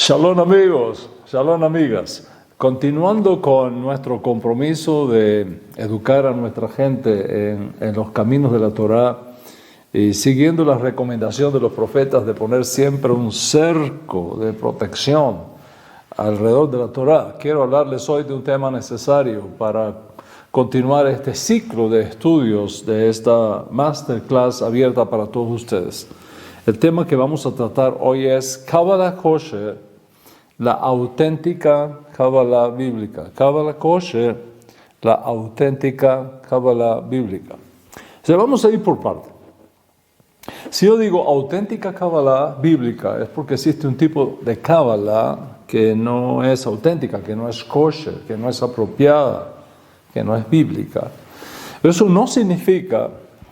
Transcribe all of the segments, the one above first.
Shalom amigos, shalom amigas. Continuando con nuestro compromiso de educar a nuestra gente en los caminos de la Torá y siguiendo la recomendación de los profetas de poner siempre un cerco de protección alrededor de la Torá, quiero hablarles hoy de un tema necesario para continuar este ciclo de estudios de esta masterclass abierta para todos ustedes. El tema que vamos a tratar hoy es Kabbalah Kosher, la auténtica Kabbalah bíblica. Kabbalah Kosher, la auténtica Kabbalah bíblica. O sea, vamos a ir por partes. Si yo digo auténtica Kabbalah bíblica, es porque existe un tipo de Kabbalah que no es auténtica, que no es kosher, que no es apropiada, que no es bíblica. Eso no significa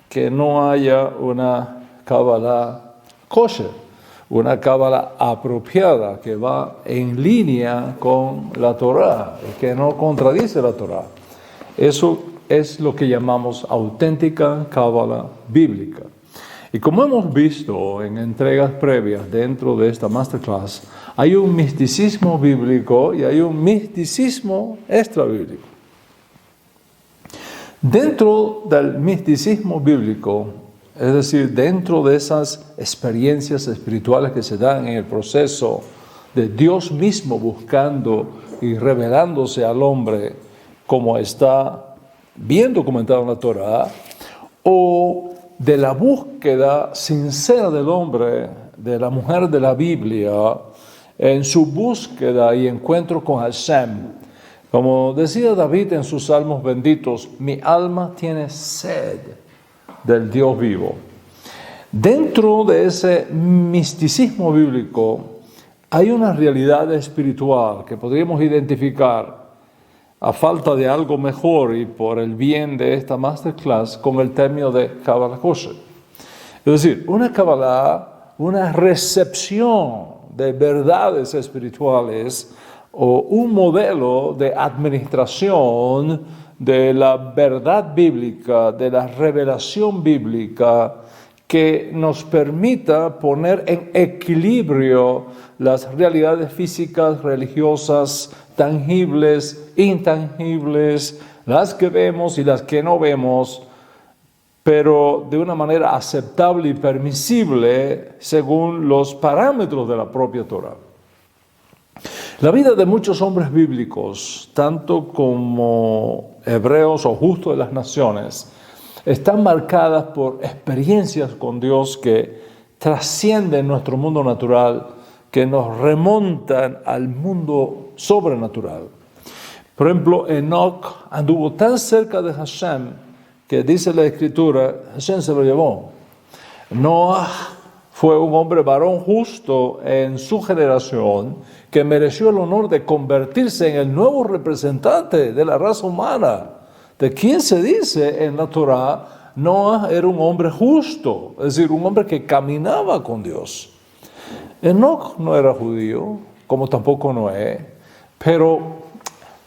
que no haya una Kabbalah kosher, una Kabbalah apropiada que va en línea con la Torá, que no contradice la Torá. Eso es lo que llamamos auténtica Kabbalah bíblica. Y como hemos visto en entregas previas dentro de esta masterclass, hay un misticismo bíblico y hay un misticismo extrabíblico. Dentro del misticismo bíblico, es decir, dentro de esas experiencias espirituales que se dan en el proceso de Dios mismo buscando y revelándose al hombre como está bien documentado en la Torá, o de la búsqueda sincera del hombre, de la mujer de la Biblia, en su búsqueda y encuentro con Hashem. Como decía David en sus salmos benditos, mi alma tiene sed del Dios vivo. Dentro de ese misticismo bíblico hay una realidad espiritual que podríamos identificar a falta de algo mejor y por el bien de esta masterclass con el término de Kabbalah Kosher. Es decir, una Kabbalah, una recepción de verdades espirituales o un modelo de administración de la verdad bíblica, de la revelación bíblica que nos permita poner en equilibrio las realidades físicas, religiosas, tangibles, intangibles, las que vemos y las que no vemos, pero de una manera aceptable y permisible según los parámetros de la propia Torá. La vida de muchos hombres bíblicos, tanto como hebreos o justos de las naciones, están marcadas por experiencias con Dios que trascienden nuestro mundo natural, que nos remontan al mundo sobrenatural. Por ejemplo, Enoch anduvo tan cerca de Hashem que dice la Escritura, Hashem se lo llevó. Noah fue un hombre varón justo en su generación que mereció el honor de convertirse en el nuevo representante de la raza humana. ¿De quién se dice en la Torá? Noah era un hombre justo, es decir, un hombre que caminaba con Dios. Enoch no era judío, como tampoco Noé, pero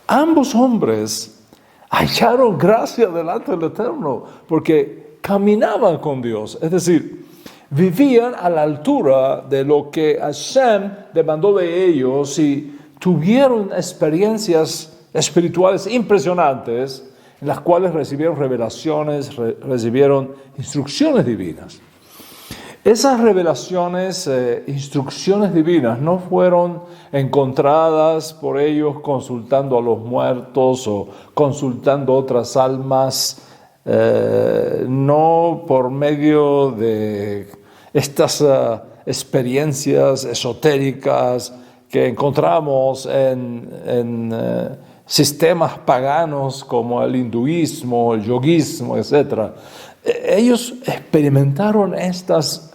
ambos hombres hallaron gracia delante del Eterno porque caminaban con Dios, es decir, vivían a la altura de lo que Hashem demandó de ellos y tuvieron experiencias espirituales impresionantes en las cuales recibieron revelaciones, recibieron instrucciones divinas. Esas revelaciones, instrucciones divinas no fueron encontradas por ellos consultando a los muertos o consultando otras almas, no por medio de estas experiencias esotéricas que encontramos en sistemas paganos como el hinduismo, el yoguismo, etc. Ellos experimentaron estos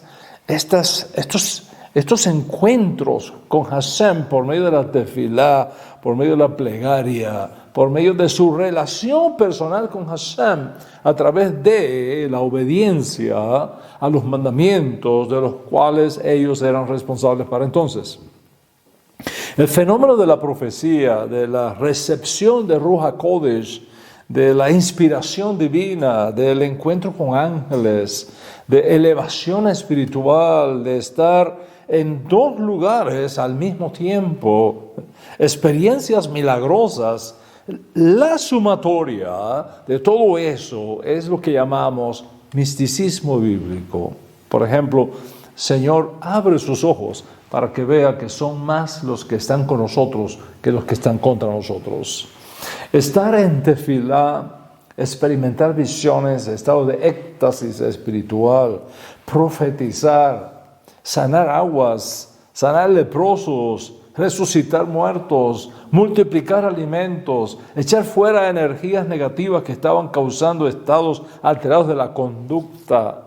encuentros con Hashem por medio de la tefilá, por medio de la plegaria, por medio de su relación personal con Hashem, a través de la obediencia a los mandamientos de los cuales ellos eran responsables para entonces. El fenómeno de la profecía, de la recepción de Ruach HaKodesh, de la inspiración divina, del encuentro con ángeles, de elevación espiritual, de estar en dos lugares al mismo tiempo, experiencias milagrosas, la sumatoria de todo eso es lo que llamamos misticismo bíblico. Por ejemplo, Señor, abre sus ojos para que vea que son más los que están con nosotros que los que están contra nosotros. Estar en tefilá, experimentar visiones, estado de éxtasis espiritual, profetizar, sanar aguas, sanar leprosos, resucitar muertos, multiplicar alimentos, echar fuera energías negativas que estaban causando estados alterados de la conducta.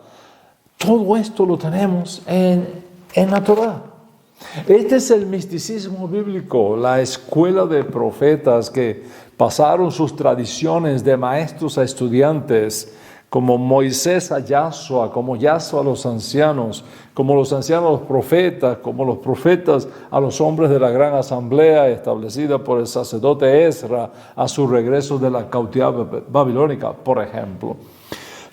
Todo esto lo tenemos en la Torá. Este es el misticismo bíblico, la escuela de profetas que pasaron sus tradiciones de maestros a estudiantes, como Moisés a Yahshua, como Yahshua a los ancianos, como los ancianos a los profetas, como los profetas a los hombres de la gran asamblea establecida por el sacerdote Ezra a su regreso de la cautividad babilónica, por ejemplo.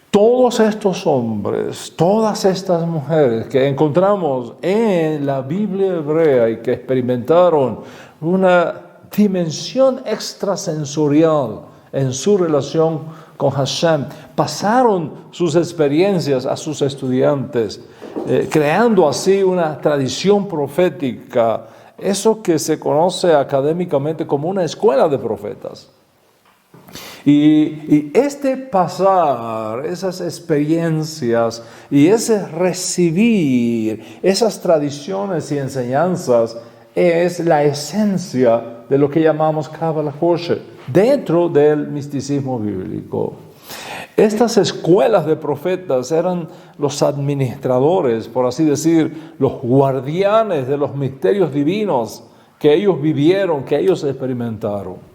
Todos estos hombres, todas estas mujeres que encontramos en la Biblia hebrea y que experimentaron una dimensión extrasensorial en su relación con Hashem, pasaron sus experiencias a sus estudiantes, creando así una tradición profética, eso que se conoce académicamente como una escuela de profetas. Y este pasar, esas experiencias y ese recibir esas tradiciones y enseñanzas es la esencia de lo que llamamos Kabbalah Kosher, dentro del misticismo bíblico. Estas escuelas de profetas eran los administradores, por así decir, los guardianes de los misterios divinos que ellos vivieron, que ellos experimentaron.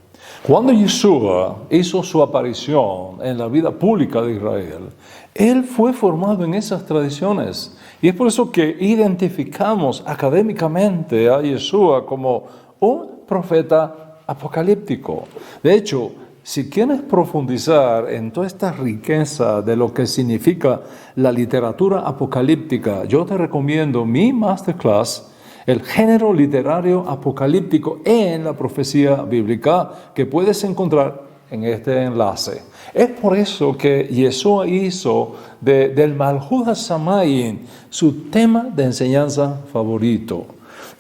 Cuando Yeshua hizo su aparición en la vida pública de Israel, él fue formado en esas tradiciones. Y es por eso que identificamos académicamente a Yeshua como un profeta apocalíptico. De hecho, si quieres profundizar en toda esta riqueza de lo que significa la literatura apocalíptica, yo te recomiendo mi masterclass, el género literario apocalíptico en la profecía bíblica, que puedes encontrar en este enlace. Es por eso que Yeshua hizo del Malhut HaShamayim su tema de enseñanza favorito.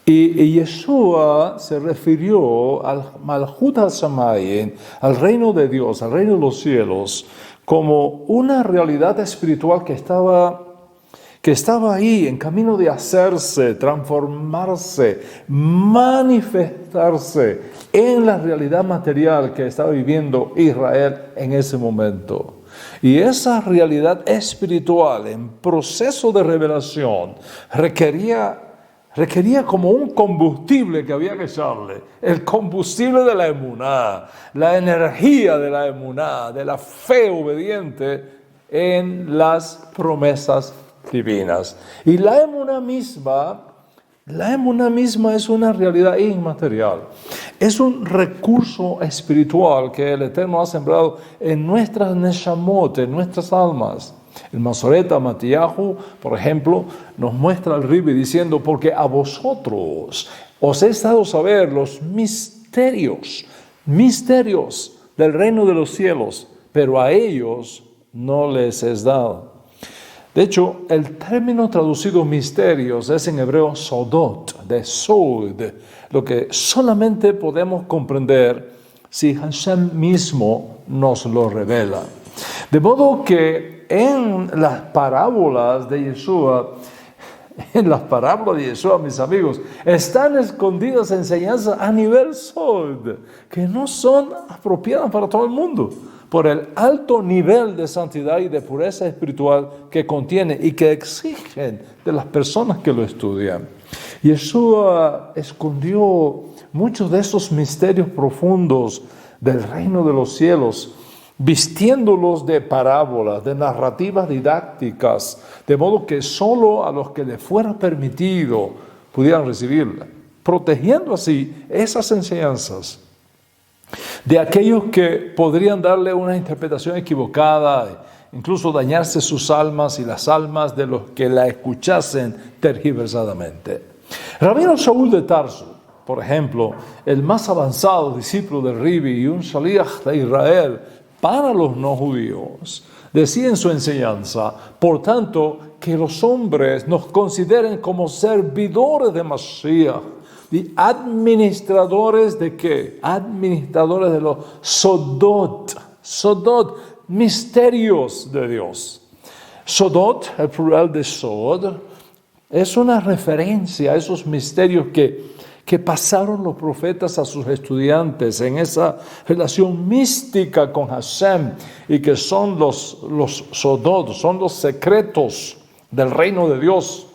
Y Yeshua se refirió al Malhut HaShamayim, al reino de Dios, al reino de los cielos, como una realidad espiritual que estaba ahí en camino de hacerse, transformarse, manifestarse en la realidad material que estaba viviendo Israel en ese momento. Y esa realidad espiritual en proceso de revelación requería como un combustible que había que echarle, el combustible de la emuná, la energía de la emuná, de la fe obediente en las promesas divinas. Y la emuná misma es una realidad inmaterial. Es un recurso espiritual que el Eterno ha sembrado en nuestras neshamot, en nuestras almas. El Masoret Matyahu, por ejemplo, nos muestra el Ribi diciendo: porque a vosotros os he dado saber los misterios del reino de los cielos, pero a ellos no les es dado. De hecho, el término traducido misterios es en hebreo sodot, de sod, lo que solamente podemos comprender si Hashem mismo nos lo revela. De modo que en las parábolas de Yeshua, mis amigos, están escondidas enseñanzas a nivel sod, que no son apropiadas para todo el mundo, por el alto nivel de santidad y de pureza espiritual que contiene y que exigen de las personas que lo estudian. Yeshua escondió muchos de esos misterios profundos del reino de los cielos, vistiéndolos de parábolas, de narrativas didácticas, de modo que solo a los que les fuera permitido pudieran recibirla, protegiendo así esas enseñanzas de aquellos que podrían darle una interpretación equivocada, incluso dañarse sus almas y las almas de los que la escuchasen tergiversadamente. Rabino Shaul de Tarso, por ejemplo, el más avanzado discípulo del Ribi y un shaliach de Israel para los no judíos, decía en su enseñanza, por tanto, que los hombres nos consideren como servidores de Mashiach y administradores de ¿qué? Administradores de los sodot, misterios de Dios. Sodot, el plural de sod, es una referencia a esos misterios que pasaron los profetas a sus estudiantes en esa relación mística con Hashem y que son los sodot, son los secretos del reino de Dios,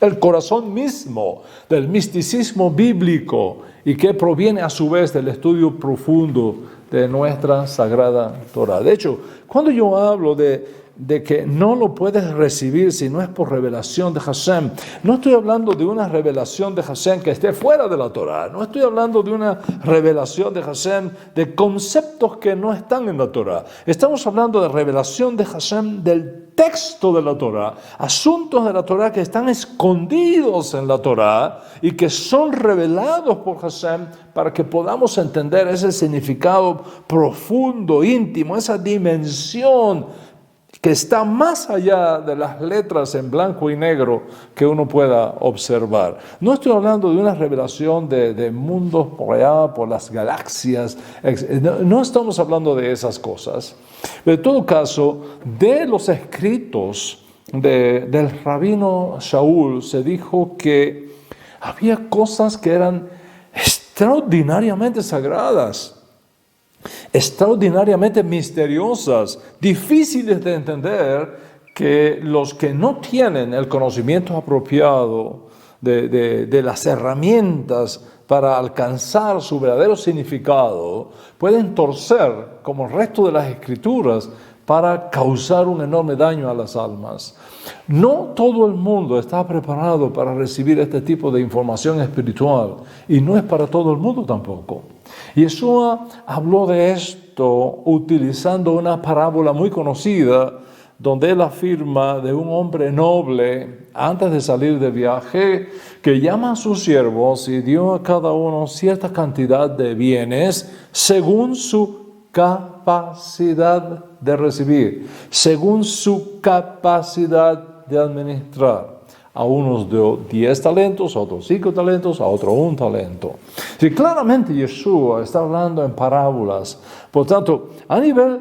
el corazón mismo del misticismo bíblico y que proviene a su vez del estudio profundo de nuestra Sagrada Torah. De hecho, cuando yo hablo de que no lo puedes recibir si no es por revelación de Hashem, no estoy hablando de una revelación de Hashem que esté fuera de la Torah, no estoy hablando de una revelación de Hashem de conceptos que no están en la Torah. Estamos hablando de revelación de Hashem del texto de la Torah, asuntos de la Torah que están escondidos en la Torah y que son revelados por Hashem para que podamos entender ese significado profundo, íntimo, esa dimensión que está más allá de las letras en blanco y negro que uno pueda observar. No estoy hablando de una revelación de mundos por allá, por las galaxias. No estamos hablando de esas cosas. Pero en todo caso, de los escritos del rabino Shaul se dijo que había cosas que eran extraordinariamente sagradas, extraordinariamente misteriosas, difíciles de entender, que los que no tienen el conocimiento apropiado de las herramientas para alcanzar su verdadero significado, pueden torcer, como el resto de las escrituras, para causar un enorme daño a las almas. No todo el mundo está preparado para recibir este tipo de información espiritual, y no es para todo el mundo tampoco. Yeshua habló de esto utilizando una parábola muy conocida, donde él afirma de un hombre noble, antes de salir de viaje, que llama a sus siervos y dio a cada uno cierta cantidad de bienes según su capacidad de recibir, según su capacidad de administrar. A unos dio 10 talentos, a otros 5 talentos, a otro 1 talento. Sí, claramente Yeshua está hablando en parábolas. Por tanto, a nivel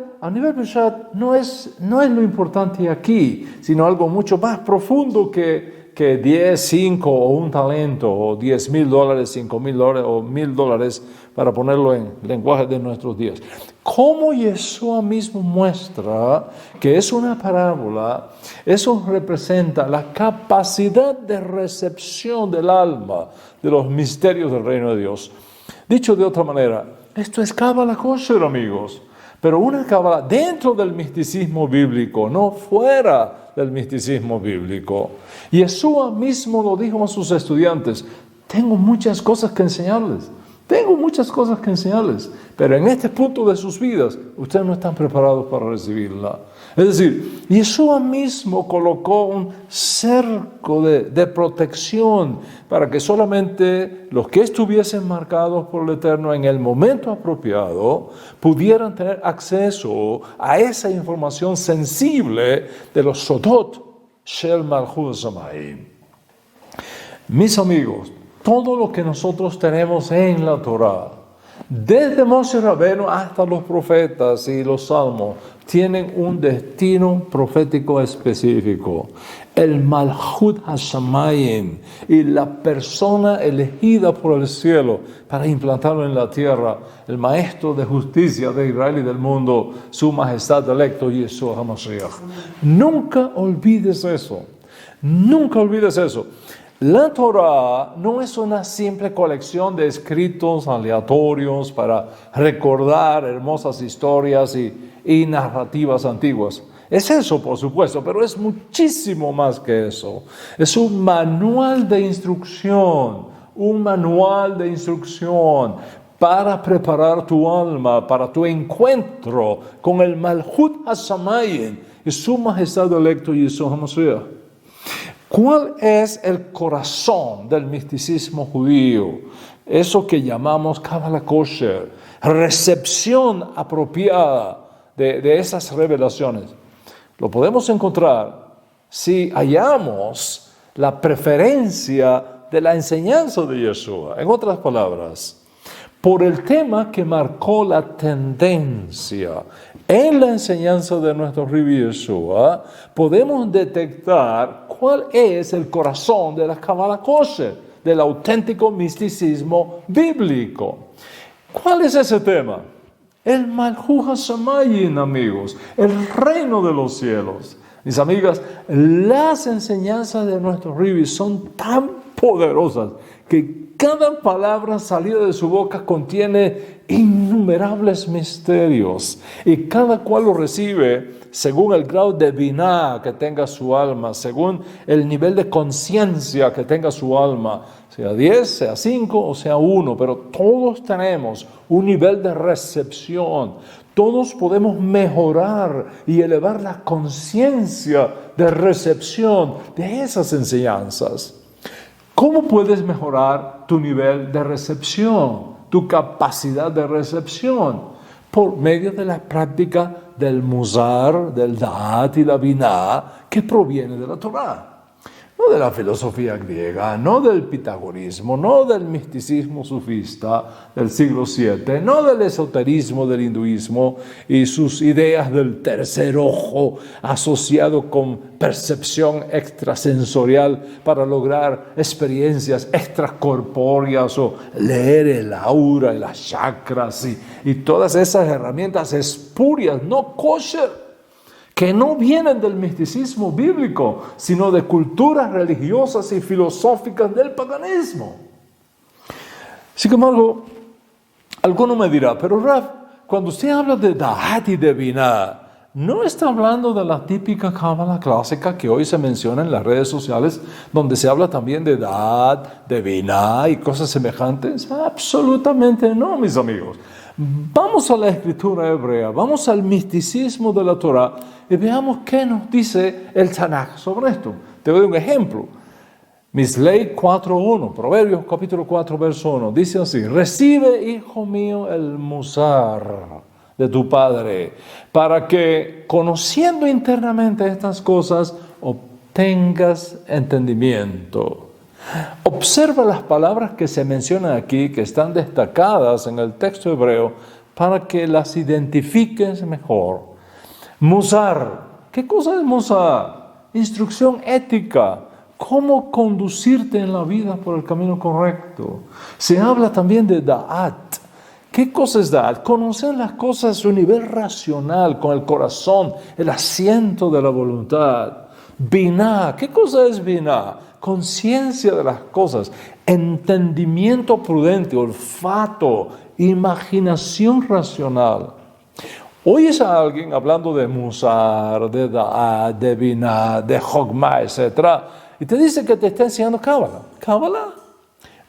Peshat no es lo importante aquí, sino algo mucho más profundo que 10, 5 o 1 talento, o $10,000, $5,000 o $1,000, para ponerlo en lenguaje de nuestros días. Como Yeshua mismo muestra que es una parábola, eso representa la capacidad de recepción del alma de los misterios del reino de Dios. Dicho de otra manera, esto es Kabbalah kosher, amigos, pero una Kabbalah dentro del misticismo bíblico, no fuera del misticismo bíblico. Yeshua mismo lo dijo a sus estudiantes: tengo muchas cosas que enseñarles. Pero en este punto de sus vidas, ustedes no están preparados para recibirla. Es decir, Yeshua mismo colocó un cerco de protección para que solamente los que estuviesen marcados por el Eterno en el momento apropiado pudieran tener acceso a esa información sensible de los Sodot Shel Malchut Shamayim. Mis amigos, todo lo que nosotros tenemos en la Torah, desde Moshe Rabbeinu hasta los profetas y los salmos, tienen un destino profético específico. El Malchut HaShamayim, y la persona elegida por el cielo para implantarlo en la tierra, el maestro de justicia de Israel y del mundo, su majestad electo, Yeshua HaMashiach. Nunca olvides eso. La Torah no es una simple colección de escritos aleatorios para recordar hermosas historias y narrativas antiguas. Es eso, por supuesto, pero es muchísimo más que eso. Es un manual de instrucción para preparar tu alma para tu encuentro con el Malchut HaShamayim y su majestad electo Yeshua HaMashiach. ¿Cuál es el corazón del misticismo judío? Eso que llamamos Kabbalah Kosher, recepción apropiada de esas revelaciones. Lo podemos encontrar si hallamos la preferencia de la enseñanza de Yeshua. En otras palabras, por el tema que marcó la tendencia en la enseñanza de nuestro Rabbi Yeshua, podemos detectar cuál es el corazón de la Kabbalah Kosher, del auténtico misticismo bíblico. ¿Cuál es ese tema? El Malchut HaShamayim, amigos, el reino de los cielos. Mis amigas, las enseñanzas de nuestros Rabbi son tan poderosas que cada palabra salida de su boca contiene innumerables misterios y cada cual lo recibe según el grado de biná que tenga su alma, según el nivel de conciencia que tenga su alma, sea 10, sea 5 o sea 1, pero todos tenemos un nivel de recepción. Todos podemos mejorar y elevar la conciencia de recepción de esas enseñanzas. ¿Cómo puedes mejorar tu nivel de recepción, tu capacidad de recepción? Por medio de la práctica del Musar, del Da'at y la Binah que proviene de la Torah. No de la filosofía griega, no del pitagorismo, no del misticismo sufista del siglo VII, no del esoterismo del hinduismo y sus ideas del tercer ojo asociado con percepción extrasensorial para lograr experiencias extracorpóreas o leer el aura y las chakras y todas esas herramientas espurias, no kosher, que no vienen del misticismo bíblico, sino de culturas religiosas y filosóficas del paganismo. Sin embargo, alguno me dirá, pero Rav, cuando usted habla de Da'at y de Binah, ¿no está hablando de la típica cábala clásica que hoy se menciona en las redes sociales, donde se habla también de Da'at, de Binah y cosas semejantes? Absolutamente no, mis amigos. Vamos a la escritura hebrea, vamos al misticismo de la Torah y veamos qué nos dice el Tanaj sobre esto. Te doy un ejemplo. Mislei 4.1, Proverbios capítulo 4, verso 1, dice así: recibe, hijo mío, el musar de tu padre, para que, conociendo internamente estas cosas, obtengas entendimiento. Observa las palabras que se mencionan aquí, que están destacadas en el texto hebreo, para que las identifiques mejor. Musar. ¿Qué cosa es musar? Instrucción ética. Cómo conducirte en la vida por el camino correcto. Se habla también de da'at. ¿Qué cosa es da'at? Conocer las cosas a su nivel racional, con el corazón, el asiento de la voluntad. Binah. ¿Qué cosa es binah? Conciencia de las cosas, entendimiento prudente, olfato, imaginación racional. Oyes a alguien hablando de musar, de da'at, de binah, de jogma, etc. y te dice que te está enseñando cábala. ¿Cábala?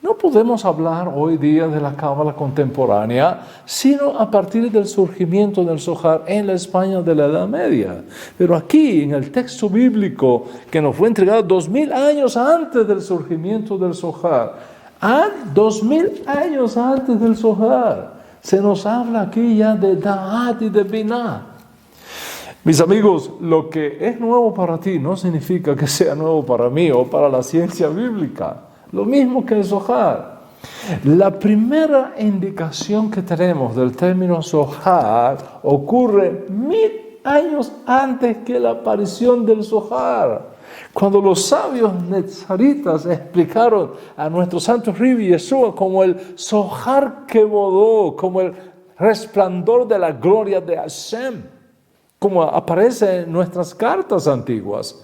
No podemos hablar hoy día de la cábala contemporánea, sino a partir del surgimiento del Zohar en la España de la Edad Media. Pero aquí, en el texto bíblico que nos fue entregado 2000 años antes del surgimiento del Zohar, 2000 años antes del Zohar, se nos habla aquí ya de Da'at y de Binah. Mis amigos, lo que es nuevo para ti no significa que sea nuevo para mí o para la ciencia bíblica. Lo mismo que el Zohar. La primera indicación que tenemos del término Zohar ocurre 1000 años antes que la aparición del Zohar. Cuando los sabios netzaritas explicaron a nuestro santo Rabbi Yeshua como el Zohar que bodó, como el resplandor de la gloria de Hashem, como aparece en nuestras cartas antiguas.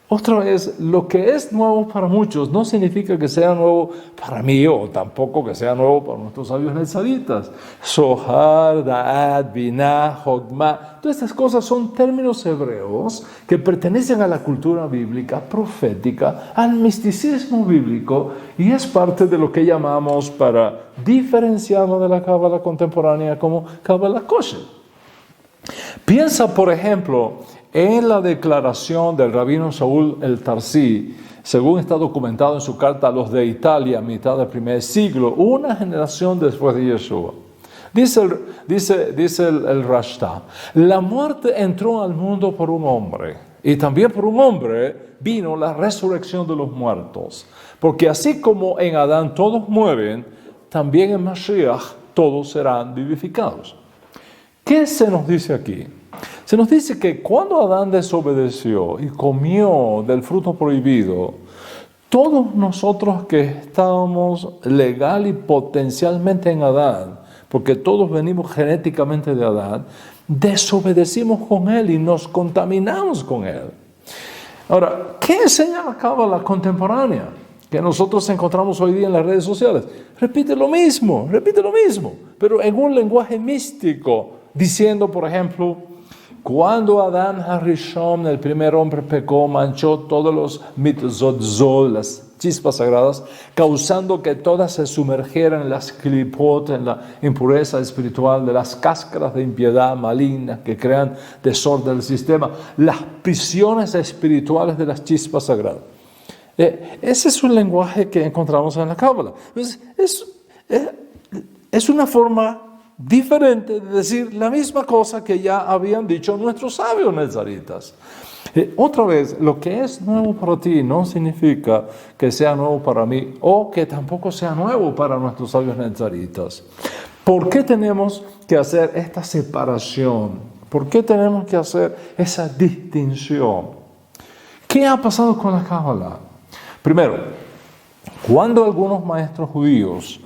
Otra vez, lo que es nuevo para muchos no significa que sea nuevo para mí o tampoco que sea nuevo para nuestros sabios netzaritas. Zohar, Da'at, Binah, Jogma, todas estas cosas son términos hebreos que pertenecen a la cultura bíblica, profética, al misticismo bíblico y es parte de lo que llamamos, para diferenciarlo de la cábala contemporánea, como cábala kosher. Piensa, por ejemplo, En la declaración del rabino Saúl el Tarsi, según está documentado en su carta a los de Italia, a mitad del primer siglo, una generación después de Yeshua, dice el Rashta, la muerte entró al mundo por un hombre, y también por un hombre vino la resurrección de los muertos. Porque así como en Adán todos mueren, también en Mashiach todos serán vivificados. ¿Qué se nos dice aquí? Se nos dice que cuando Adán desobedeció y comió del fruto prohibido, todos nosotros que estábamos legal y potencialmente en Adán, porque todos venimos genéticamente de Adán, desobedecimos con él y nos contaminamos con él. Ahora, ¿qué enseña la Cábala contemporánea que nosotros encontramos hoy día en las redes sociales? Repite lo mismo, pero en un lenguaje místico, diciendo, por ejemplo, cuando Adán Harishon, el primer hombre, pecó, manchó todos los mitzvot, las chispas sagradas, causando que todas se sumergieran en las klipot, en la impureza espiritual de las cáscaras de impiedad maligna que crean desorden del sistema, las prisiones espirituales de las chispas sagradas. Ese es un lenguaje que encontramos en la Cábala. Es una forma diferente de decir la misma cosa que ya habían dicho nuestros sabios nezaritas. Otra vez, lo que es nuevo para ti no significa que sea nuevo para mí o que tampoco sea nuevo para nuestros sabios nezaritas. ¿Por qué tenemos que hacer esta separación? ¿Por qué tenemos que hacer esa distinción? ¿Qué ha pasado con la Cábala? Primero, cuando algunos maestros judíos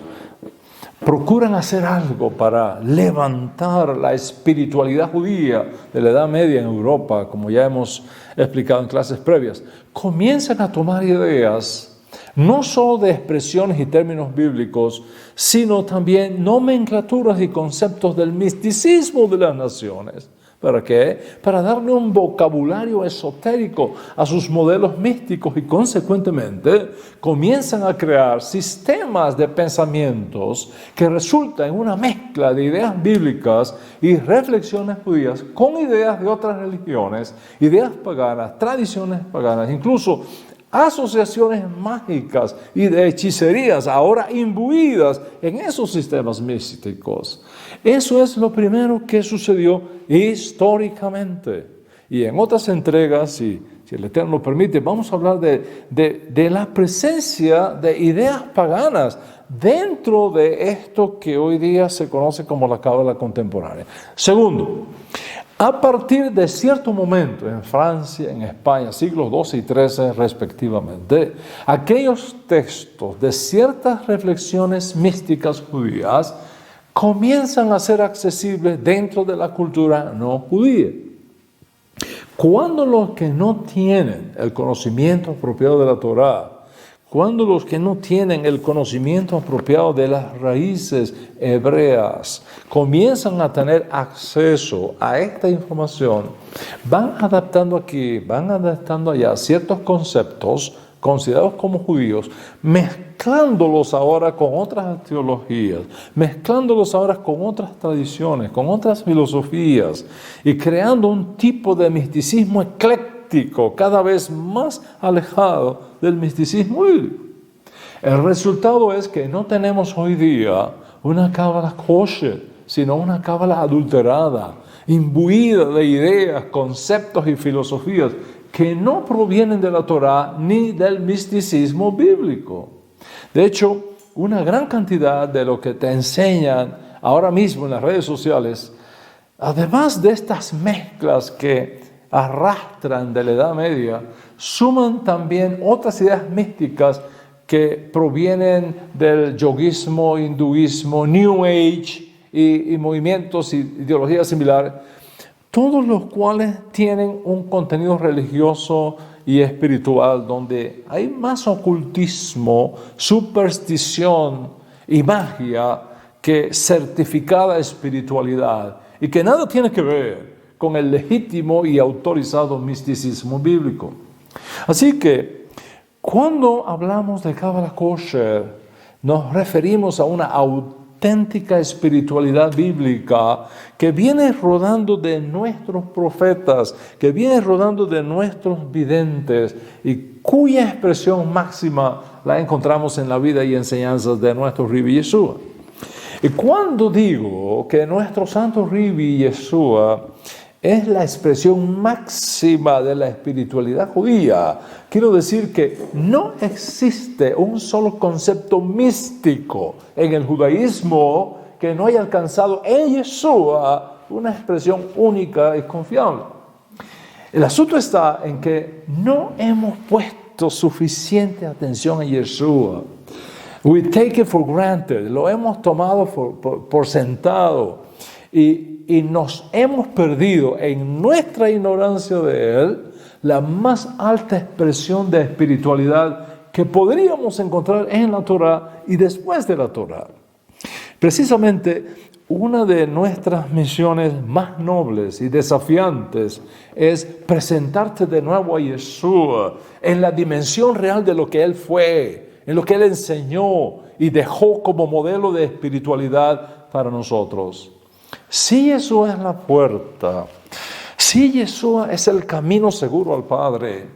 procuran hacer algo para levantar la espiritualidad judía de la Edad Media en Europa, como ya hemos explicado en clases previas, comienzan a tomar ideas no solo de expresiones y términos bíblicos, sino también nomenclaturas y conceptos del misticismo de las naciones. ¿Para qué? Para darle un vocabulario esotérico a sus modelos místicos y consecuentemente comienzan a crear sistemas de pensamientos que resultan en una mezcla de ideas bíblicas y reflexiones judías con ideas de otras religiones, ideas paganas, tradiciones paganas, incluso asociaciones mágicas y de hechicerías ahora imbuidas en esos sistemas místicos. Eso es lo primero que sucedió históricamente. Y en otras entregas, si el Eterno lo permite, vamos a hablar de la presencia de ideas paganas dentro de esto que hoy día se conoce como la Cábala contemporánea. Segundo, a partir de cierto momento en Francia, en España, siglos XII y XIII respectivamente, aquellos textos de ciertas reflexiones místicas judías comienzan a ser accesibles dentro de la cultura no judía. Cuando los que no tienen el conocimiento apropiado de la Torá, cuando los que no tienen el conocimiento apropiado de las raíces hebreas comienzan a tener acceso a esta información, van adaptando aquí, van adaptando allá ciertos conceptos considerados como judíos, mezclándolos ahora con otras teologías, mezclándolos ahora con otras tradiciones, con otras filosofías y creando un tipo de misticismo ecléctico cada vez más alejado del misticismo bíblico. El resultado es que no tenemos hoy día una cábala kosher, sino una cábala adulterada, imbuida de ideas, conceptos y filosofías que no provienen de la Torá ni del misticismo bíblico. De hecho, una gran cantidad de lo que te enseñan ahora mismo en las redes sociales, además de estas mezclas que arrastran de la Edad Media, suman también otras ideas místicas que provienen del yoguismo, hinduismo, New Age y movimientos y ideologías similares, todos los cuales tienen un contenido religioso y espiritual donde hay más ocultismo, superstición y magia que certificada espiritualidad y que nada tiene que ver con el legítimo y autorizado misticismo bíblico. Así que cuando hablamos de Cábala kosher nos referimos a una auténtica auténtica espiritualidad bíblica que viene rodando de nuestros profetas, que viene rodando de nuestros videntes y cuya expresión máxima la encontramos en la vida y enseñanzas de nuestro Rabbi Yeshua. Y cuando digo que nuestro santo Rabbi Yeshua es la expresión máxima de la espiritualidad judía, quiero decir que no existe un solo concepto místico en el judaísmo que no haya alcanzado en Yeshua una expresión única y confiable. El asunto está en que no hemos puesto suficiente atención en Yeshua. We take it for granted, lo hemos tomado por sentado y nos hemos perdido en nuestra ignorancia de Él la más alta expresión de espiritualidad que podríamos encontrar en la Torah y después de la Torah. Precisamente, una de nuestras misiones más nobles y desafiantes es presentarte de nuevo a Yeshua en la dimensión real de lo que Él fue, en lo que Él enseñó y dejó como modelo de espiritualidad para nosotros. Si Yeshua es la puerta, si Yeshua es el camino seguro al Padre,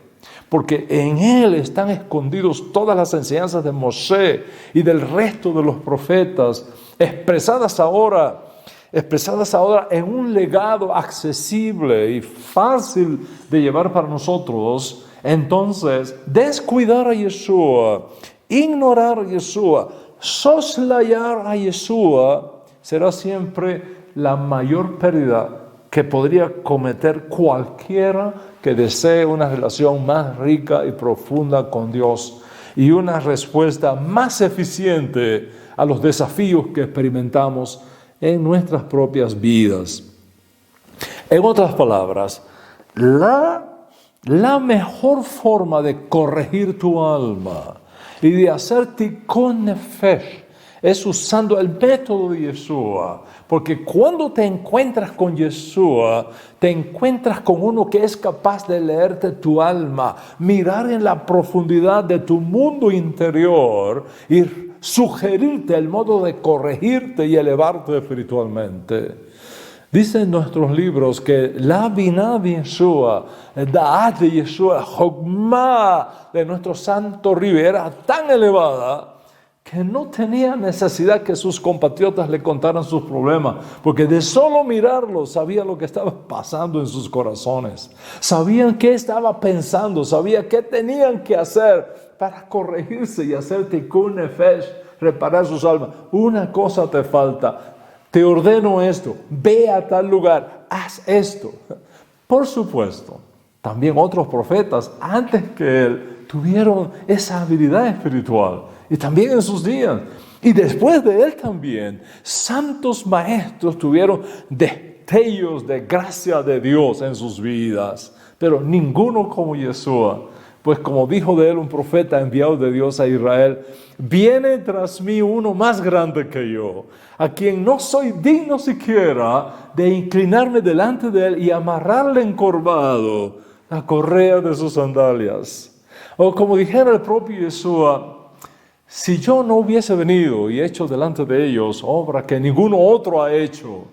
porque en Él están escondidos todas las enseñanzas de Moshe y del resto de los profetas, expresadas ahora en un legado accesible y fácil de llevar para nosotros. Entonces, descuidar a Yeshua, ignorar a Yeshua, soslayar a Yeshua, será siempre la mayor pérdida que podría cometer cualquiera que desee una relación más rica y profunda con Dios y una respuesta más eficiente a los desafíos que experimentamos en nuestras propias vidas. En otras palabras, la mejor forma de corregir tu alma y de hacer tikkun nefesh es usando el método de Yeshua, porque cuando te encuentras con Yeshua, te encuentras con uno que es capaz de leerte tu alma, mirar en la profundidad de tu mundo interior y sugerirte el modo de corregirte y elevarte espiritualmente. Dicen nuestros libros que la Binah de Yeshua, el Da'at de Yeshua, Jogma de nuestro santo Rabbi era tan elevada que no tenía necesidad que sus compatriotas le contaran sus problemas, porque de solo mirarlo sabían lo que estaba pasando en sus corazones, sabían qué estaba pensando, sabían qué tenían que hacer para corregirse y hacer tikkun nefesh, reparar sus almas. Una cosa te falta, te ordeno esto, ve a tal lugar, haz esto. Por supuesto, también otros profetas antes que él tuvieron esa habilidad espiritual, y también en sus días, y después de él también, santos maestros tuvieron destellos de gracia de Dios en sus vidas, pero ninguno como Yeshua, pues como dijo de él un profeta enviado de Dios a Israel, viene tras mí uno más grande que yo, a quien no soy digno siquiera de inclinarme delante de él y amarrarle encorvado la correa de sus sandalias. O como dijera el propio Yeshua, si yo no hubiese venido y hecho delante de ellos obra que ninguno otro ha hecho,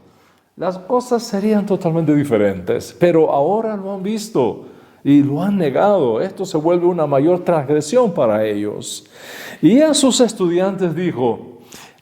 las cosas serían totalmente diferentes. Pero ahora lo han visto y lo han negado. Esto se vuelve una mayor transgresión para ellos. Y a sus estudiantes dijo,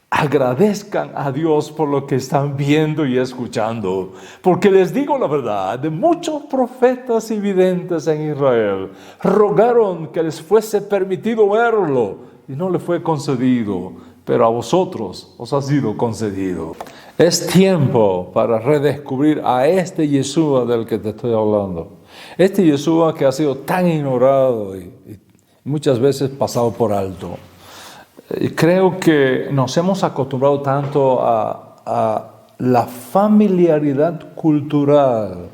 agradezcan a Dios por lo que están viendo y escuchando, porque les digo la verdad, de muchos profetas y videntes en Israel rogaron que les fuese permitido verlo, y no le fue concedido, pero a vosotros os ha sido concedido. Es tiempo para redescubrir a este Yeshua del que te estoy hablando. Este Yeshua que ha sido tan ignorado y muchas veces pasado por alto. Creo que nos hemos acostumbrado tanto a la familiaridad cultural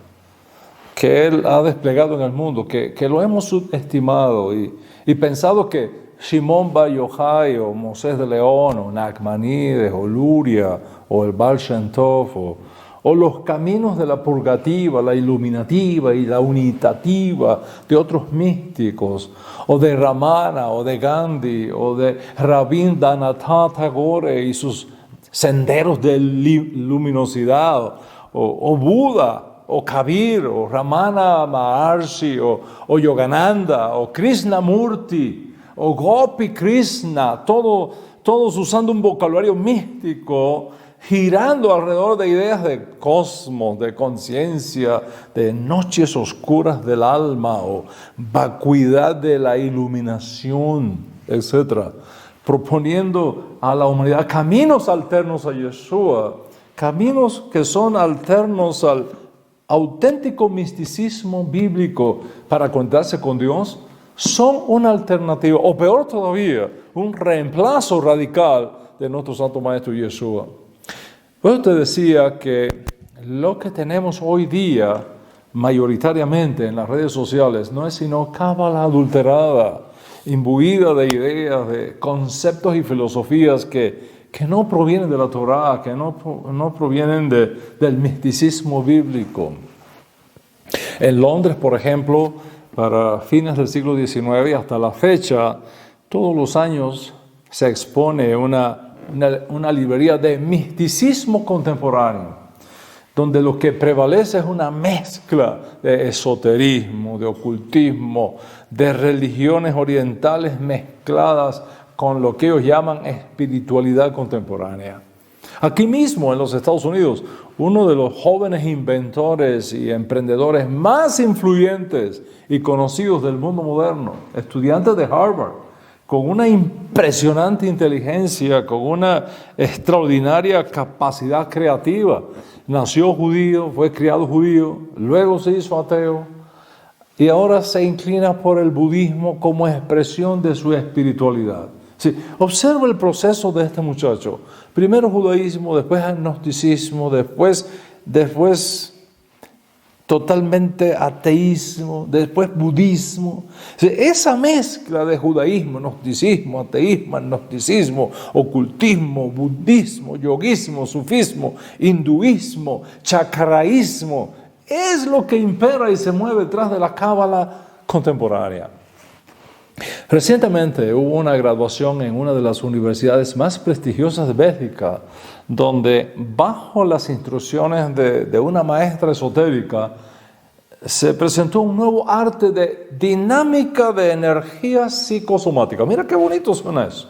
que Él ha desplegado en el mundo, que lo hemos subestimado y pensado que Shimon Bar Yochai o Moisés de León o Nachmanides o Luria o el Baal Shem Tov o los caminos de la purgativa, la iluminativa y la unitativa de otros místicos, o de Ramana, o de Gandhi, o de Rabindranath Tagore y sus senderos de luminosidad, o Buda, o Kabir, o Ramana Maharshi, o Yogananda, o Krishnamurti, o Gopi Krishna, todos usando un vocabulario místico, girando alrededor de ideas de cosmos, de conciencia, de noches oscuras del alma, o vacuidad de la iluminación, etc. Proponiendo a la humanidad caminos alternos a Yeshua, caminos que son alternos al auténtico misticismo bíblico para conectarse con Dios, son una alternativa, o peor todavía, un reemplazo radical de nuestro Santo Maestro Yeshua. Pues te decía que lo que tenemos hoy día, mayoritariamente en las redes sociales, no es sino cábala adulterada, imbuida de ideas, de conceptos y filosofías que no provienen de la Torá, que no provienen del misticismo bíblico. En Londres, por ejemplo, para fines del siglo XIX y hasta la fecha, todos los años se expone una librería de misticismo contemporáneo, donde lo que prevalece es una mezcla de esoterismo, de ocultismo, de religiones orientales mezcladas con lo que ellos llaman espiritualidad contemporánea. Aquí mismo en los Estados Unidos, uno de los jóvenes inventores y emprendedores más influyentes y conocidos del mundo moderno, estudiante de Harvard, con una impresionante inteligencia, con una extraordinaria capacidad creativa. Nació judío, fue criado judío, luego se hizo ateo y ahora se inclina por el budismo como expresión de su espiritualidad. Sí, observa el proceso de este muchacho. Primero judaísmo, después agnosticismo, después totalmente ateísmo, después budismo. Sí, esa mezcla de judaísmo, gnosticismo, ateísmo, agnosticismo, ocultismo, budismo, yoguismo, sufismo, hinduismo, chakraísmo, es lo que impera y se mueve detrás de la cábala contemporánea. Recientemente hubo una graduación en una de las universidades más prestigiosas de Bélgica, donde bajo las instrucciones de una maestra esotérica se presentó un nuevo arte de dinámica de energía psicosomática. Mira qué bonito suena eso.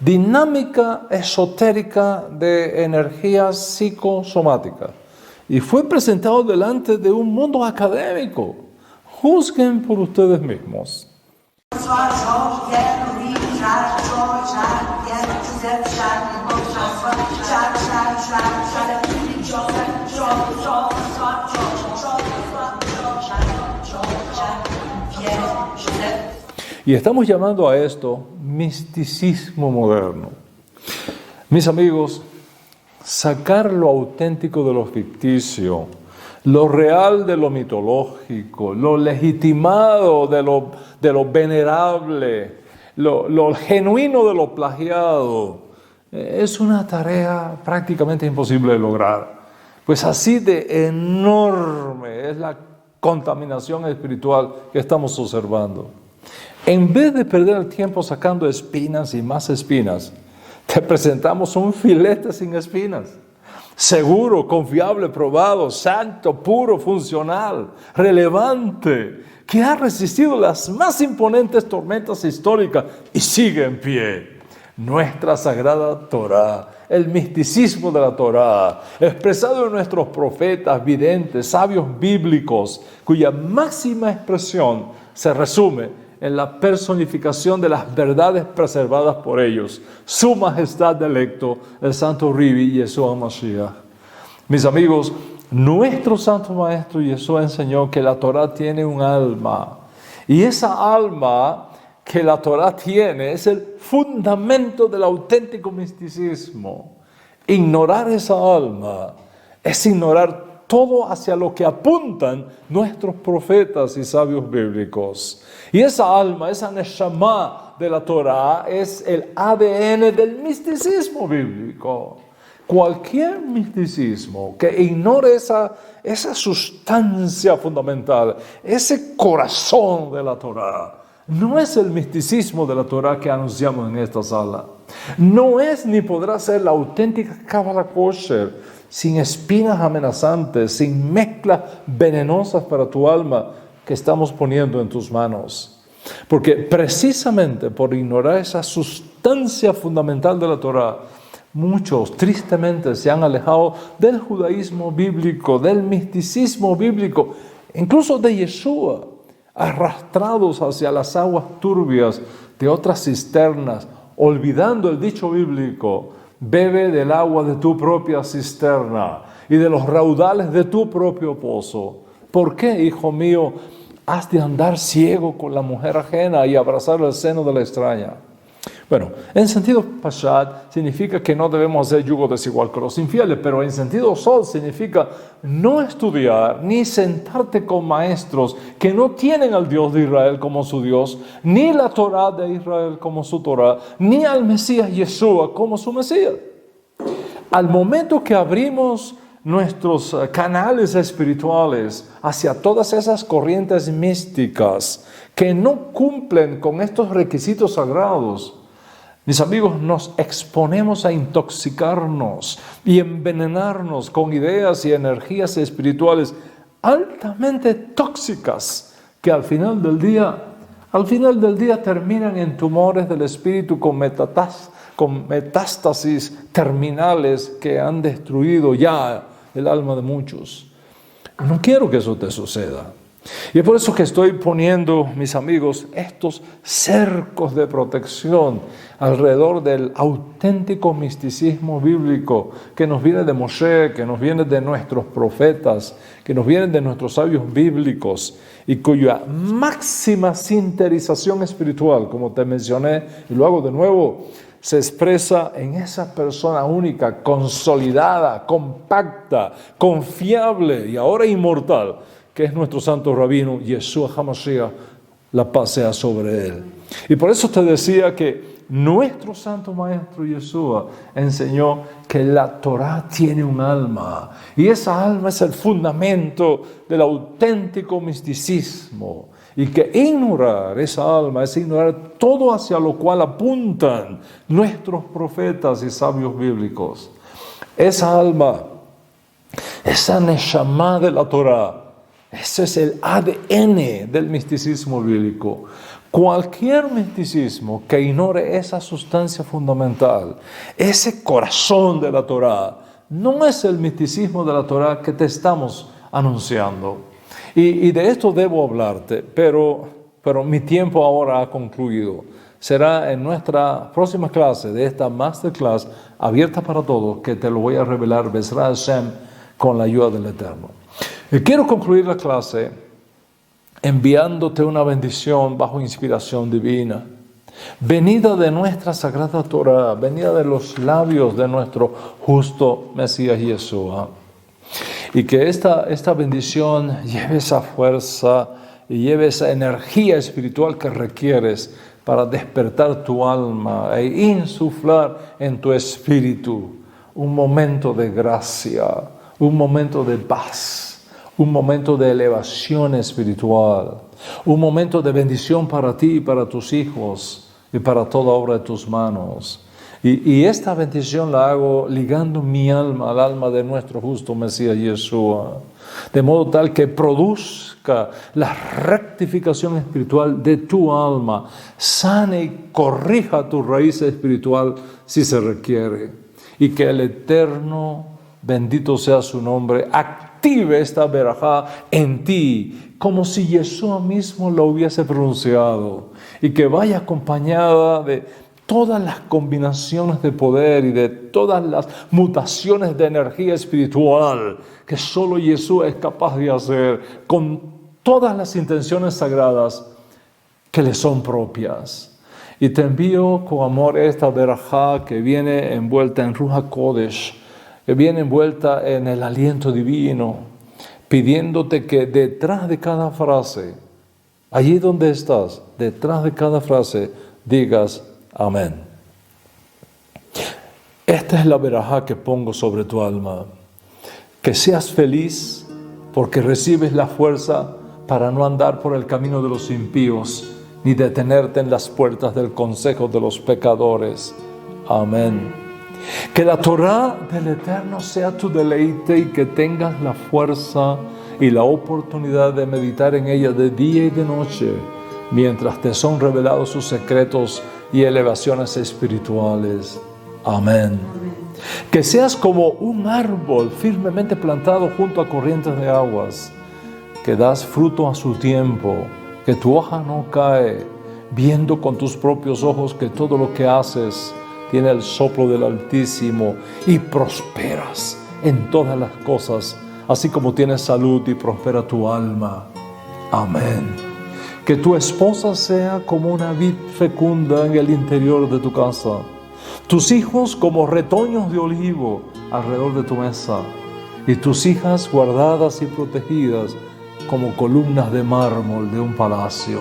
Dinámica esotérica de energía psicosomática. Y fue presentado delante de un mundo académico. Juzguen por ustedes mismos. Y estamos llamando a esto misticismo moderno. Mis amigos, sacar lo auténtico de lo ficticio, lo real de lo mitológico, lo legitimado de lo venerable, lo genuino de lo plagiado, es una tarea prácticamente imposible de lograr. Pues así de enorme es la contaminación espiritual que estamos observando. En vez de perder el tiempo sacando espinas y más espinas, te presentamos un filete sin espinas. Seguro, confiable, probado, santo, puro, funcional, relevante, que ha resistido las más imponentes tormentas históricas y sigue en pie. Nuestra sagrada Torá, el misticismo de la Torá, expresado en nuestros profetas, videntes, sabios bíblicos, cuya máxima expresión se resume en la personificación de las verdades preservadas por ellos, su majestad electo, el Santo Ribi Yeshua Mashiach. Mis amigos, nuestro Santo Maestro Yeshua enseñó que la Torá tiene un alma, y esa alma que la Torá tiene es el fundamento del auténtico misticismo. Ignorar esa alma es ignorar todo hacia lo que apuntan nuestros profetas y sabios bíblicos. Y esa alma, esa neshama de la Torá, es el ADN del misticismo bíblico. Cualquier misticismo que ignore esa sustancia fundamental, ese corazón de la Torá, no es el misticismo de la Torah que anunciamos en esta sala. No es ni podrá ser la auténtica Kabbalah kosher, sin espinas amenazantes, sin mezclas venenosas para tu alma que estamos poniendo en tus manos. Porque precisamente por ignorar esa sustancia fundamental de la Torah, muchos tristemente se han alejado del judaísmo bíblico, del misticismo bíblico, incluso de Yeshua, arrastrados hacia las aguas turbias de otras cisternas, olvidando el dicho bíblico: bebe del agua de tu propia cisterna y de los raudales de tu propio pozo. ¿Por qué, hijo mío, has de andar ciego con la mujer ajena y abrazar el seno de la extraña? Bueno, en sentido pashat significa que no debemos hacer yugo desigual con los infieles, pero en sentido sol significa no estudiar ni sentarte con maestros que no tienen al Dios de Israel como su Dios, ni la Torah de Israel como su Torah, ni al Mesías Yeshua como su Mesías. Al momento que abrimos nuestros canales espirituales hacia todas esas corrientes místicas que no cumplen con estos requisitos sagrados, mis amigos, nos exponemos a intoxicarnos y envenenarnos con ideas y energías espirituales altamente tóxicas que al final del día terminan en tumores del espíritu con metástasis terminales que han destruido ya el alma de muchos. No quiero que eso te suceda. Y es por eso que estoy poniendo, mis amigos, estos cercos de protección alrededor del auténtico misticismo bíblico que nos viene de Moshe, que nos viene de nuestros profetas, que nos viene de nuestros sabios bíblicos y cuya máxima sinterización espiritual, como te mencioné y lo hago de nuevo, se expresa en esa persona única, consolidada, compacta, confiable y ahora inmortal, que es nuestro santo rabino, Yeshua HaMashiach, la paz sea sobre él. Y por eso te decía que nuestro santo maestro Yeshua enseñó que la Torah tiene un alma, y esa alma es el fundamento del auténtico misticismo, y que ignorar esa alma es ignorar todo hacia lo cual apuntan nuestros profetas y sabios bíblicos. Esa alma, esa neshama de la Torah, ese es el ADN del misticismo bíblico. Cualquier misticismo que ignore esa sustancia fundamental, ese corazón de la Torah, no es el misticismo de la Torah que te estamos anunciando. Y de esto debo hablarte, pero mi tiempo ahora ha concluido. Será en nuestra próxima clase de esta masterclass abierta para todos que te lo voy a revelar, Bezrat Hashem, con la ayuda del Eterno. Y quiero concluir la clase enviándote una bendición bajo inspiración divina, venida de nuestra sagrada Torah, venida de los labios de nuestro justo Mesías Yeshua. Y que esta bendición lleve esa fuerza y lleve esa energía espiritual que requieres para despertar tu alma e insuflar en tu espíritu un momento de gracia, un momento de paz, un momento de elevación espiritual, un momento de bendición para ti y para tus hijos y para toda obra de tus manos. Y esta bendición la hago ligando mi alma al alma de nuestro justo Mesías Yeshua, de modo tal que produzca la rectificación espiritual de tu alma, sane y corrija tu raíz espiritual si se requiere, y que el Eterno, bendito sea su nombre, active esta verajá en ti, como si Yeshua mismo lo hubiese pronunciado, y que vaya acompañada de todas las combinaciones de poder y de todas las mutaciones de energía espiritual que solo Yeshua es capaz de hacer, con todas las intenciones sagradas que le son propias. Y te envío con amor esta verajá que viene envuelta en Ruach HaKodesh, que viene envuelta en el aliento divino, pidiéndote que detrás de cada frase, allí donde estás, detrás de cada frase, digas amén. Esta es la verajá que pongo sobre tu alma. Que seas feliz porque recibes la fuerza para no andar por el camino de los impíos ni detenerte en las puertas del consejo de los pecadores. Amén. Que la Torá del Eterno sea tu deleite y que tengas la fuerza y la oportunidad de meditar en ella de día y de noche, mientras te son revelados sus secretos y elevaciones espirituales. Amén. Que seas como un árbol firmemente plantado junto a corrientes de aguas, que das fruto a su tiempo, que tu hoja no cae, viendo con tus propios ojos que todo lo que haces tiene el soplo del Altísimo y prosperas en todas las cosas, así como tienes salud y prospera tu alma. Amén. Que tu esposa sea como una vid fecunda en el interior de tu casa, tus hijos como retoños de olivo alrededor de tu mesa, y tus hijas guardadas y protegidas como columnas de mármol de un palacio.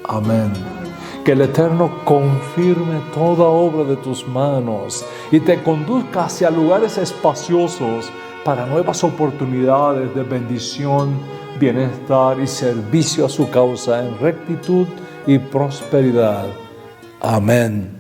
Amén. Que el Eterno confirme toda obra de tus manos y te conduzca hacia lugares espaciosos para nuevas oportunidades de bendición, bienestar y servicio a su causa en rectitud y prosperidad. Amén.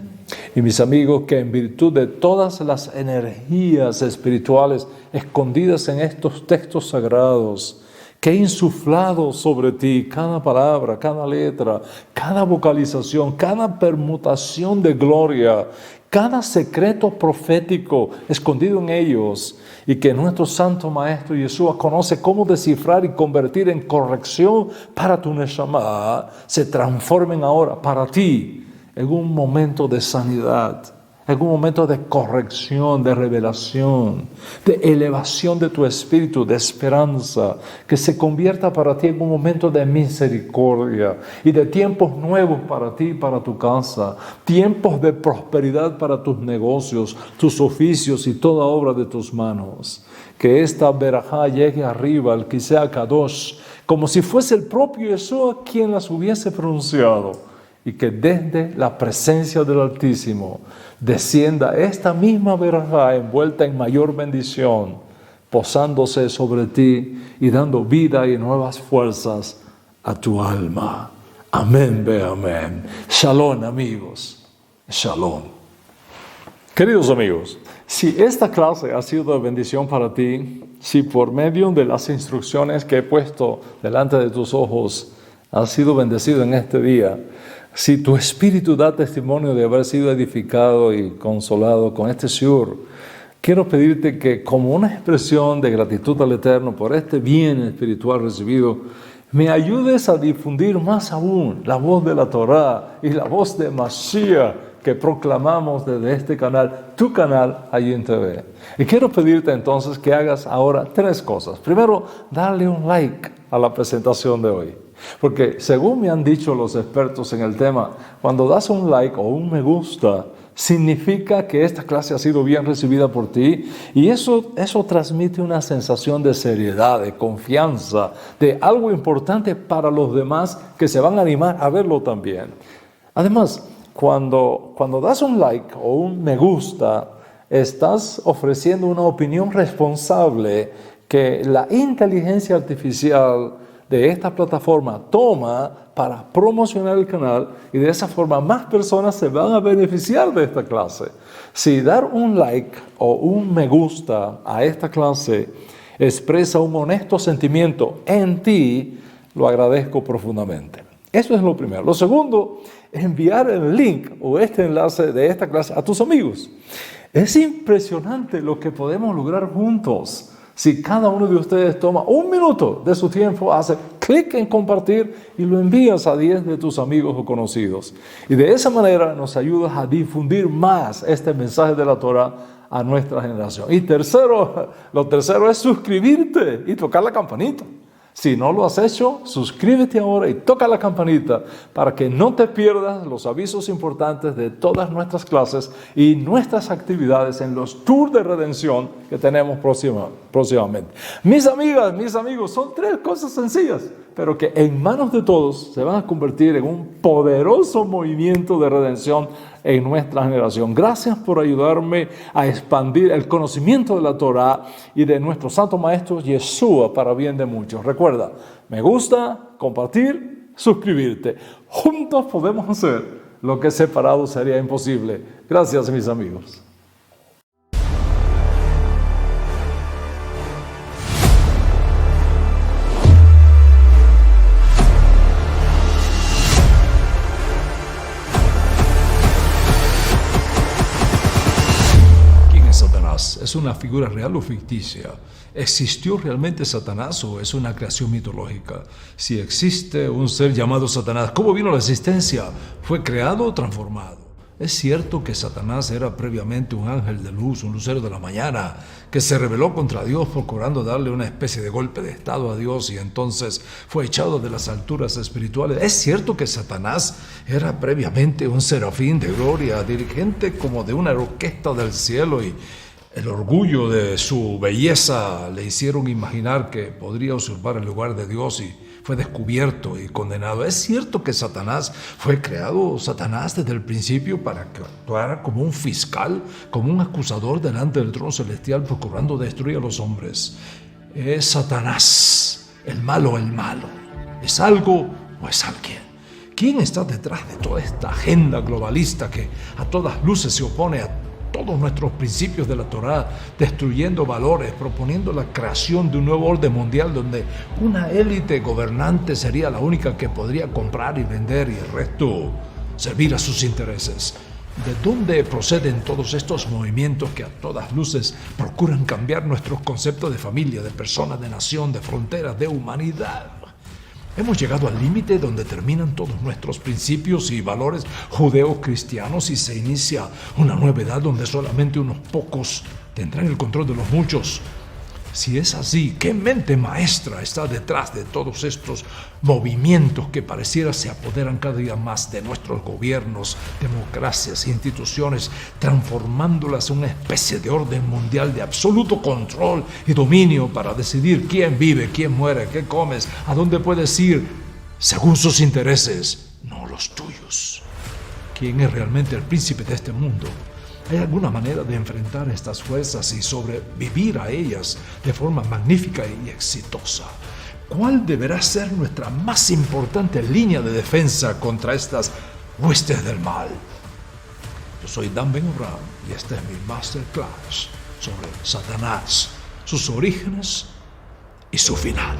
Y mis amigos, que en virtud de todas las energías espirituales escondidas en estos textos sagrados, que he insuflado sobre ti cada palabra, cada letra, cada vocalización, cada permutación de gloria, cada secreto profético escondido en ellos, y que nuestro Santo Maestro Yeshua conoce cómo descifrar y convertir en corrección para tu Neshama, se transformen ahora para ti en un momento de sanidad, en un momento de corrección, de revelación, de elevación de tu espíritu, de esperanza, que se convierta para ti en un momento de misericordia y de tiempos nuevos para ti y para tu casa, tiempos de prosperidad para tus negocios, tus oficios y toda obra de tus manos. Que esta verajá llegue arriba al Kisea Kadosh, como si fuese el propio Yeshua quien las hubiese pronunciado, y que desde la presencia del Altísimo descienda esta misma verajá envuelta en mayor bendición, posándose sobre ti y dando vida y nuevas fuerzas a tu alma. Amén, ve amén. Shalom, amigos. Shalom. Queridos amigos, si esta clase ha sido de bendición para ti, si por medio de las instrucciones que he puesto delante de tus ojos has sido bendecido en este día, si tu espíritu da testimonio de haber sido edificado y consolado con este shiur, quiero pedirte que, como una expresión de gratitud al Eterno por este bien espiritual recibido, me ayudes a difundir más aún la voz de la Torá y la voz de Mashiach que proclamamos desde este canal, tu canal, Hayim TV. Y quiero pedirte entonces que hagas ahora 3 cosas. Primero, darle un like a la presentación de hoy. Porque según me han dicho los expertos en el tema, cuando das un like o un me gusta, significa que esta clase ha sido bien recibida por ti, y eso transmite una sensación de seriedad, de confianza, de algo importante para los demás que se van a animar a verlo también. Además, cuando das un like o un me gusta, estás ofreciendo una opinión responsable que la inteligencia artificial de esta plataforma toma para promocionar el canal, y de esa forma más personas se van a beneficiar de esta clase. Si dar un like o un me gusta a esta clase expresa un honesto sentimiento en ti, lo agradezco profundamente. Eso es lo primero. Lo segundo, enviar el link o este enlace de esta clase a tus amigos. Es impresionante lo que podemos lograr juntos si cada uno de ustedes toma 1 minuto de su tiempo, hace clic en compartir y lo envías a 10 de tus amigos o conocidos. Y de esa manera nos ayudas a difundir más este mensaje de la Torah a nuestra generación. Y lo tercero es suscribirte y tocar la campanita. Si no lo has hecho, suscríbete ahora y toca la campanita para que no te pierdas los avisos importantes de todas nuestras clases y nuestras actividades en los tours de redención que tenemos próximamente. Mis amigas, mis amigos, son 3 cosas sencillas, pero que en manos de todos se van a convertir en un poderoso movimiento de redención en nuestra generación. Gracias por ayudarme a expandir el conocimiento de la Torah y de nuestro Santo Maestro Yeshua para bien de muchos. Recuerda, me gusta, compartir, suscribirte. Juntos podemos hacer lo que separados sería imposible. Gracias, mis amigos. Satanás, ¿es una figura real o ficticia? ¿Existió realmente Satanás o es una creación mitológica? Si existe un ser llamado Satanás, ¿cómo vino la existencia? ¿Fue creado o transformado? ¿Es cierto que Satanás era previamente un ángel de luz, un lucero de la mañana, que se rebeló contra Dios procurando darle una especie de golpe de estado a Dios y entonces fue echado de las alturas espirituales? ¿Es cierto que Satanás era previamente un serafín de gloria, dirigente como de una orquesta del cielo y el orgullo de su belleza le hicieron imaginar que podría usurpar el lugar de Dios y fue descubierto y condenado? ¿Es cierto que Satanás fue creado Satanás desde el principio para que actuara como un fiscal, como un acusador delante del trono celestial procurando destruir a los hombres? ¿Es Satanás el malo? ¿Es algo o es alguien? ¿Quién está detrás de toda esta agenda globalista que a todas luces se opone a todos nuestros principios de la Torá, destruyendo valores, proponiendo la creación de un nuevo orden mundial donde una élite gobernante sería la única que podría comprar y vender y el resto servir a sus intereses? ¿De dónde proceden todos estos movimientos que a todas luces procuran cambiar nuestros conceptos de familia, de persona, de nación, de fronteras, de humanidad? Hemos llegado al límite donde terminan todos nuestros principios y valores judeo-cristianos y se inicia una nueva edad donde solamente unos pocos tendrán el control de los muchos. Si es así, ¿qué mente maestra está detrás de todos estos movimientos que pareciera se apoderan cada día más de nuestros gobiernos, democracias e instituciones, transformándolas en una especie de orden mundial de absoluto control y dominio para decidir quién vive, quién muere, qué comes, a dónde puedes ir, según sus intereses, no los tuyos? ¿Quién es realmente el príncipe de este mundo? ¿Hay alguna manera de enfrentar estas fuerzas y sobrevivir a ellas de forma magnífica y exitosa? ¿Cuál deberá ser nuestra más importante línea de defensa contra estas huestes del mal? Yo soy Dan Ben-Gurion y este es mi Masterclass sobre Satanás, sus orígenes y su final.